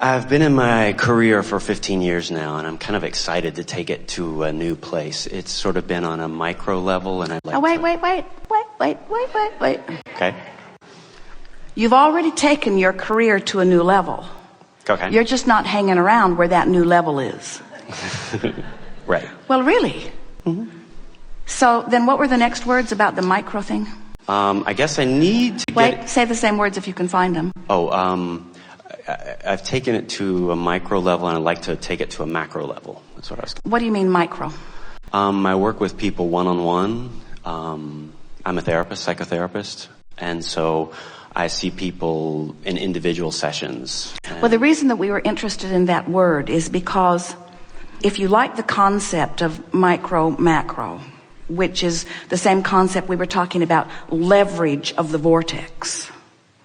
I've been in my career for 15 years now, and I'm kind of excited to take it to a new place. It's sort of been on a micro level, and I'd like Wait. Okay. You've already taken your career to a new level. Okay. You're just not hanging around where that new level is. Right. Well, really? Mm-hmm. So then what were the next words about the micro thing? I guess I need to Wait, say the same words if you can find them. I've taken it to a micro level, and I'd like to take it to a macro level. That's what I was. What do you mean micro? I work with people one-on-one. I'm a therapist, psychotherapist, and so I see people in individual sessions. Well, the reason that we were interested in that word is because if you like the concept of micro-macro, which is the same concept we were talking about, leverage of the vortex,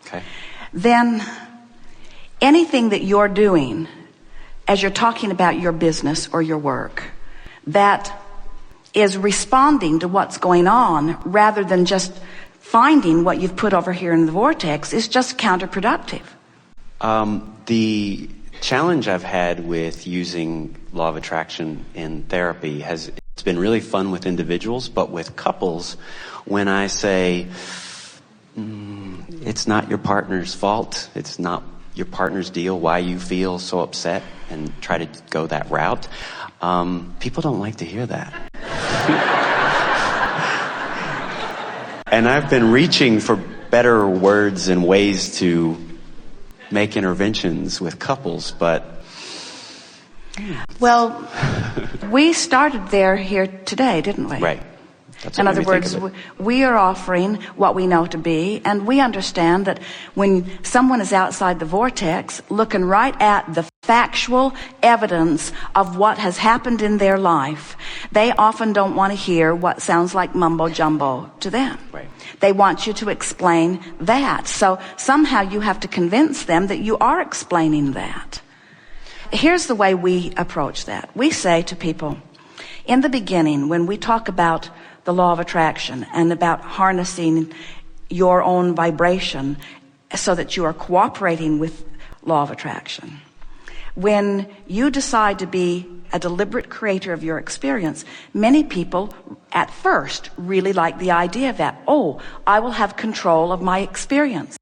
okay, then anything that you're doing as you're talking about your business or your work that is responding to what's going on rather than just finding what you've put over here in the vortex is just counterproductive. The challenge I've had with using law of attraction in therapy it's been really fun with individuals, but with couples, when I say, it's not your partner's fault, it's not your partner's deal why you feel so upset, and try to go that route, people don't like to hear that. And I've been reaching for better words and ways to make interventions with couples, but... Well, we started here today, didn't we? Right. That's in other words, we are offering what we know to be, and we understand that when someone is outside the vortex, looking right at the factual evidence of what has happened in their life, they often don't want to hear what sounds like mumbo jumbo to them. Right. They want you to explain that. So somehow you have to convince them that you are explaining that. Here's the way we approach that. We say to people, in the beginning, when we talk about the law of attraction and about harnessing your own vibration so that you are cooperating with law of attraction, when you decide to be a deliberate creator of your experience, many people at first really like the idea of that. Oh, I will have control of my experience.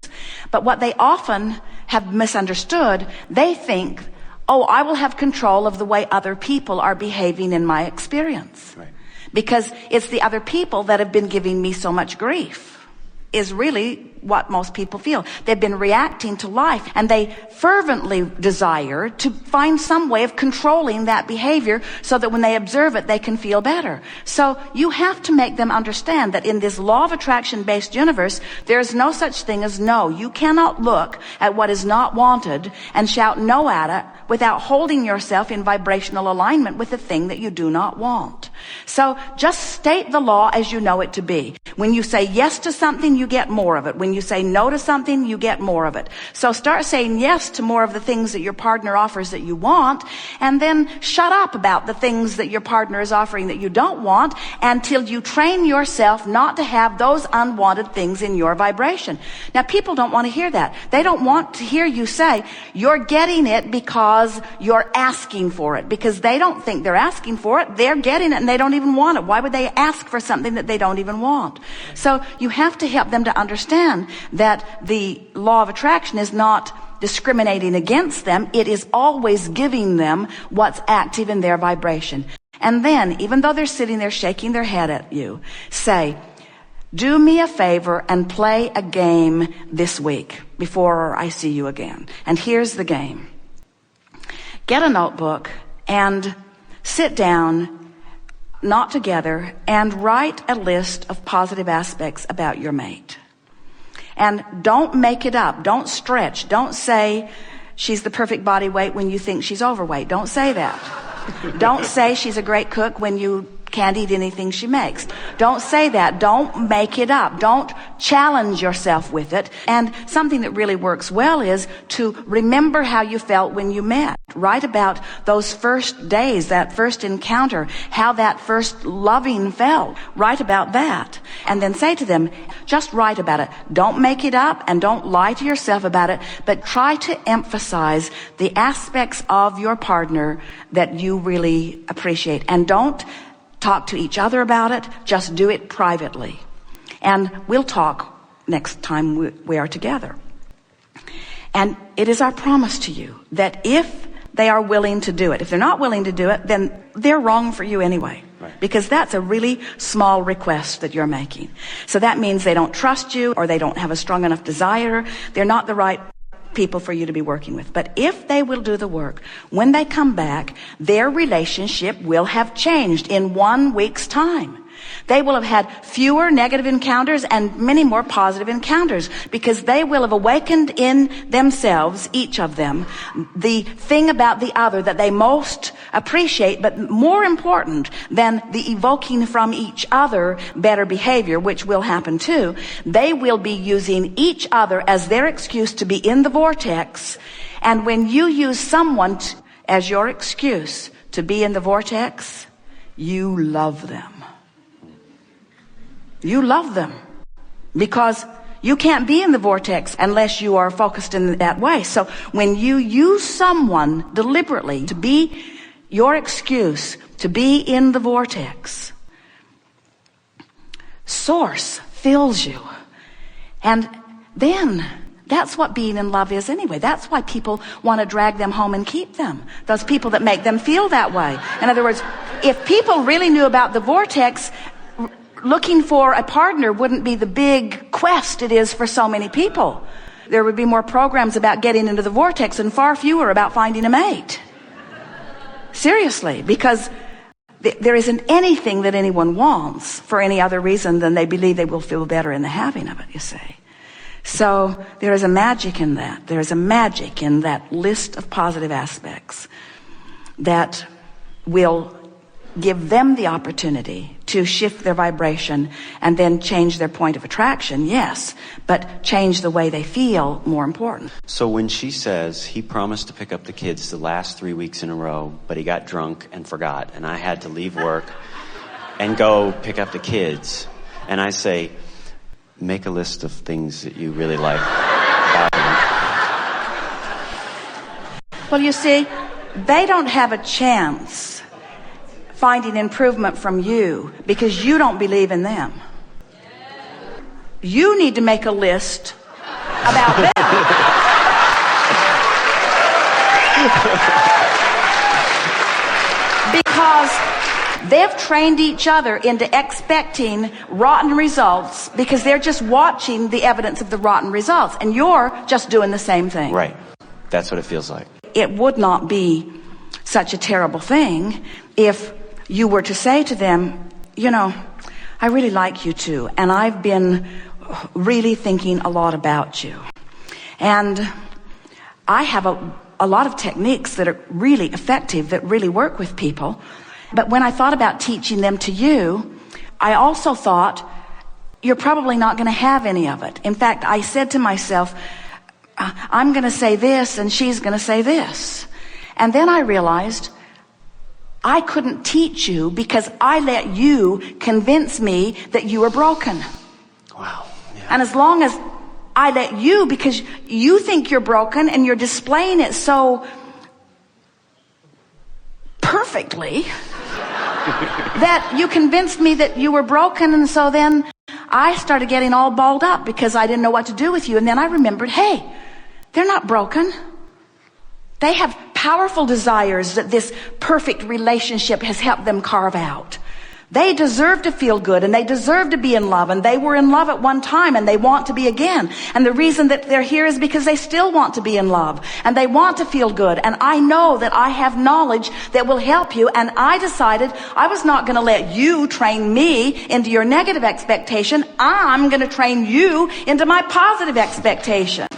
But what they often have misunderstood, they think, oh, I will have control of the way other people are behaving in my experience. Right. Because it's the other people that have been giving me so much grief, is really what most people feel. They've been reacting to life, and they fervently desire to find some way of controlling that behavior so that when they observe it, they can feel better. So you have to make them understand that in this law of attraction-based universe, there is no such thing as no. You cannot look at what is not wanted and shout no at it without holding yourself in vibrational alignment with the thing that you do not want. So just state the law as you know it to be. When you say yes to something, you get more of it. When you say no to something, you get more of it. So start saying yes to more of the things that your partner offers that you want, and then shut up about the things that your partner is offering that you don't want until you train yourself not to have those unwanted things in your vibration. Now, people don't want to hear that. They don't want to hear you say, you're getting it because you're asking for it, because they don't think they're asking for it. They're getting it and they don't even want it. Why would they ask for something that they don't even want? So you have to help them to understand that the law of attraction is not discriminating against them. It is always giving them what's active in their vibration. And then, even though they're sitting there shaking their head at you, say, do me a favor and play a game this week before I see you again. And here's the game. Get a notebook and sit down, not together, and write a list of positive aspects about your mate. And don't make it up. Don't stretch. Don't say she's the perfect body weight when you think she's overweight. Don't say that. Don't say she's a great cook when you can't eat anything she makes. Don't say that. Don't make it up. Don't challenge yourself with it. And something that really works well is to remember how you felt when you met. Write about those first days, that first encounter, how that first loving felt. Write about that. And then say to them, just write about it. Don't make it up and don't lie to yourself about it, but try to emphasize the aspects of your partner that you really appreciate. And don't talk to each other about it. Just do it privately. And we'll talk next time we are together. And it is our promise to you that if they are willing to do it, if they're not willing to do it, then they're wrong for you anyway. Right. Because that's a really small request that you're making. So that means they don't trust you, or they don't have a strong enough desire. They're not the right people for you to be working with. But if they will do the work, when they come back, their relationship will have changed in 1 week's time. They will have had fewer negative encounters and many more positive encounters, because they will have awakened in themselves, each of them, the thing about the other that they most appreciate, but more important than the evoking from each other better behavior, which will happen too. They will be using each other as their excuse to be in the vortex. And when you use someone as your excuse to be in the vortex, you love them. You love them, because you can't be in the vortex unless you are focused in that way. So when you use someone deliberately to be your excuse to be in the vortex, Source fills you. And then that's what being in love is anyway. That's why people want to drag them home and keep them. Those people that make them feel that way. In other words, if people really knew about the vortex, looking for a partner wouldn't be the big quest it is for so many people. There would be more programs about getting into the vortex and far fewer about finding a mate. Seriously, because there isn't anything that anyone wants for any other reason than they believe they will feel better in the having of it, you see. So there is a magic in that. There is a magic in that list of positive aspects that will give them the opportunity to shift their vibration and then change their point of attraction, yes, but change the way they feel, more important. So when she says he promised to pick up the kids the last 3 weeks in a row, but he got drunk and forgot, and I had to leave work and go pick up the kids, and I say, make a list of things that you really like about him. Well, you see, they don't have a chance finding improvement from you because you don't believe in them. You need to make a list about them. Because they've trained each other into expecting rotten results because they're just watching the evidence of the rotten results, and you're just doing the same thing. Right. That's what it feels like. It would not be such a terrible thing if you were to say to them, you know, I really like you too, and I've been really thinking a lot about you. And I have a lot of techniques that are really effective, that really work with people. But when I thought about teaching them to you, I also thought, you're probably not going to have any of it. In fact, I said to myself, I'm going to say this and she's going to say this. And then I realized I couldn't teach you because I let you convince me that you were broken. Wow. Yeah. And as long as I let you, because you think you're broken and you're displaying it so perfectly that you convinced me that you were broken, and so then I started getting all balled up because I didn't know what to do with you. And then I remembered, hey, they're not broken. They have powerful desires that this perfect relationship has helped them carve out. They deserve to feel good, and they deserve to be in love, and they were in love at one time and they want to be again. And the reason that they're here is because they still want to be in love and they want to feel good. And I know that I have knowledge that will help you, and I decided I was not going to let you train me into your negative expectation. I'm going to train you into my positive expectation.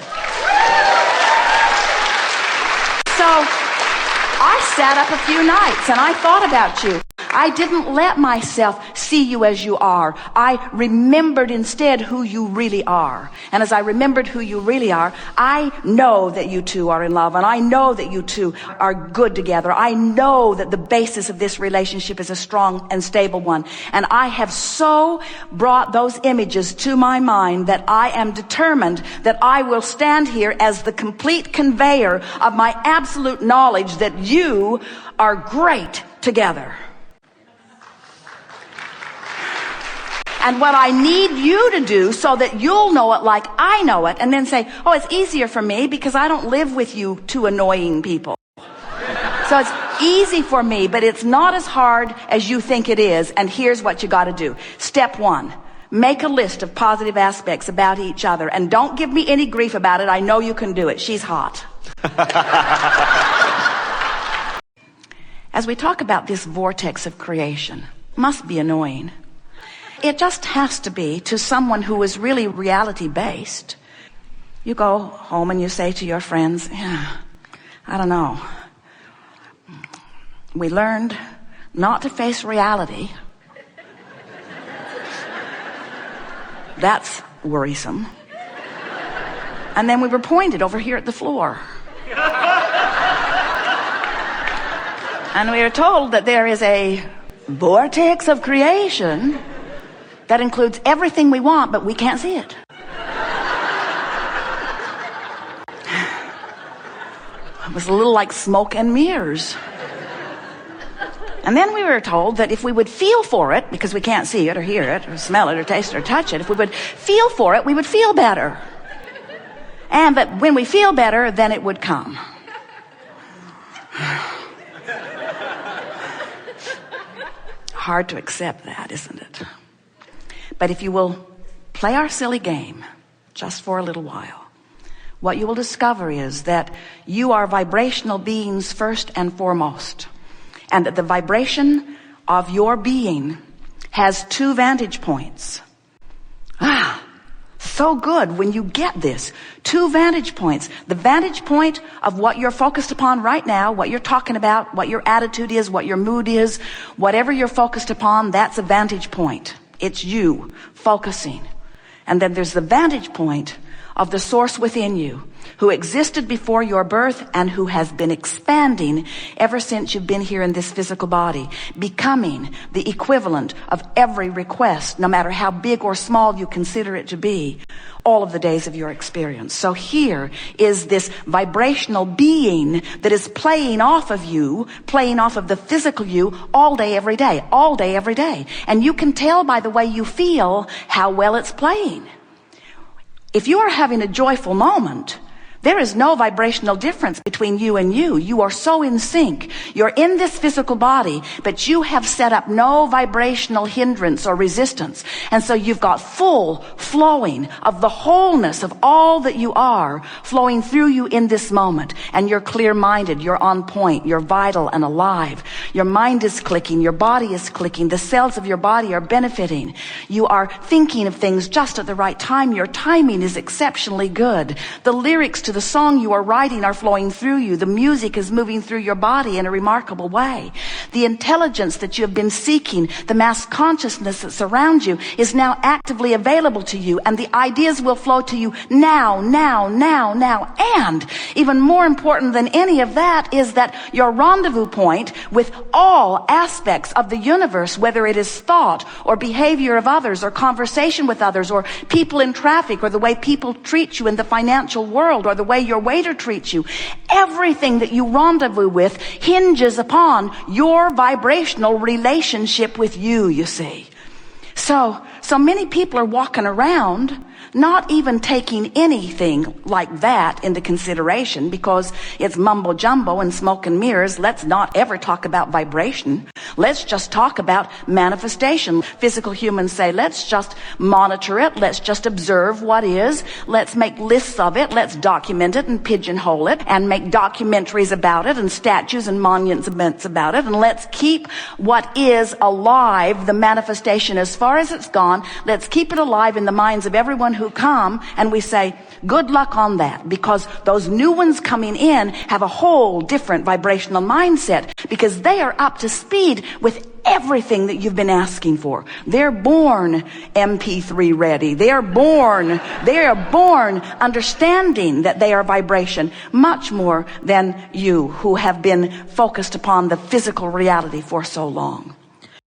So I sat up a few nights and I thought about you. I didn't let myself see you as you are. I remembered instead who you really are. And as I remembered who you really are, I know that you two are in love, and I know that you two are good together. I know that the basis of this relationship is a strong and stable one. And I have so brought those images to my mind that I am determined that I will stand here as the complete conveyor of my absolute knowledge that you are great together. And what I need you to do so that you'll know it like I know it, and then say, oh, it's easier for me because I don't live with you two annoying people. So it's easy for me, but it's not as hard as you think it is. And here's what you got to do. Step 1. Make a list of positive aspects about each other. And don't give me any grief about it. I know you can do it. She's hot. As we talk about this vortex of creation, must be annoying. It just has to be to someone who is really reality-based. You go home and you say to your friends, yeah, I don't know. We learned not to face reality. That's worrisome. And then we were pointed over here at the floor. And we are told that there is a vortex of creation that includes everything we want, but we can't see it. It was a little like smoke and mirrors. And then we were told that if we would feel for it, because we can't see it or hear it or smell it or taste it or touch it, if we would feel for it, we would feel better. And that when we feel better, then it would come. Hard to accept that, isn't it? But if you will play our silly game just for a little while, what you will discover is that you are vibrational beings first and foremost, and that the vibration of your being has 2 vantage points. So good when you get this. 2 vantage points. The vantage point of what you're focused upon right now, what you're talking about, what your attitude is, what your mood is, whatever you're focused upon, that's a vantage point. It's you focusing. And then there's the vantage point of the source within you, who existed before your birth and who has been expanding ever since you've been here in this physical body, becoming the equivalent of every request, no matter how big or small you consider it to be, all of the days of your experience. So here is this vibrational being that is playing off of you, playing off of the physical you all day, every day, all day, every day. And you can tell by the way you feel how well it's playing. If you are having a joyful moment, there is no vibrational difference between you and you. You are so in sync. You're in this physical body, but you have set up no vibrational hindrance or resistance. And so you've got full flowing of the wholeness of all that you are flowing through you in this moment. And you're clear-minded, you're on point, you're vital and alive. Your mind is clicking, your body is clicking, the cells of your body are benefiting. You are thinking of things just at the right time. Your timing is exceptionally good. The lyrics to the song you are writing are flowing through you. The music is moving through your body in a remarkable way. The intelligence that you have been seeking, the mass consciousness that surrounds you, is now actively available to you, and the ideas will flow to you now. And even more important than any of that is that your rendezvous point with all aspects of the universe, whether it is thought or behavior of others or conversation with others or people in traffic or the way people treat you in the financial world or the way your waiter treats you, everything that you rendezvous with hinges upon your vibrational relationship with you see. So many people are walking around not even taking anything like that into consideration because it's mumbo jumbo and smoke and mirrors. Let's not ever talk about vibration. Let's just talk about manifestation. Physical humans say, let's just monitor it. Let's just observe what is. Let's make lists of it. Let's document it and pigeonhole it and make documentaries about it and statues and monuments about it. And let's keep what is alive, the manifestation as far as it's gone. Let's keep it alive in the minds of everyone who come and we say, good luck on that, because those new ones coming in have a whole different vibrational mindset, because they are up to speed with everything that you've been asking for. They're born MP3 ready. They are born understanding that they are vibration much more than you, who have been focused upon the physical reality for so long.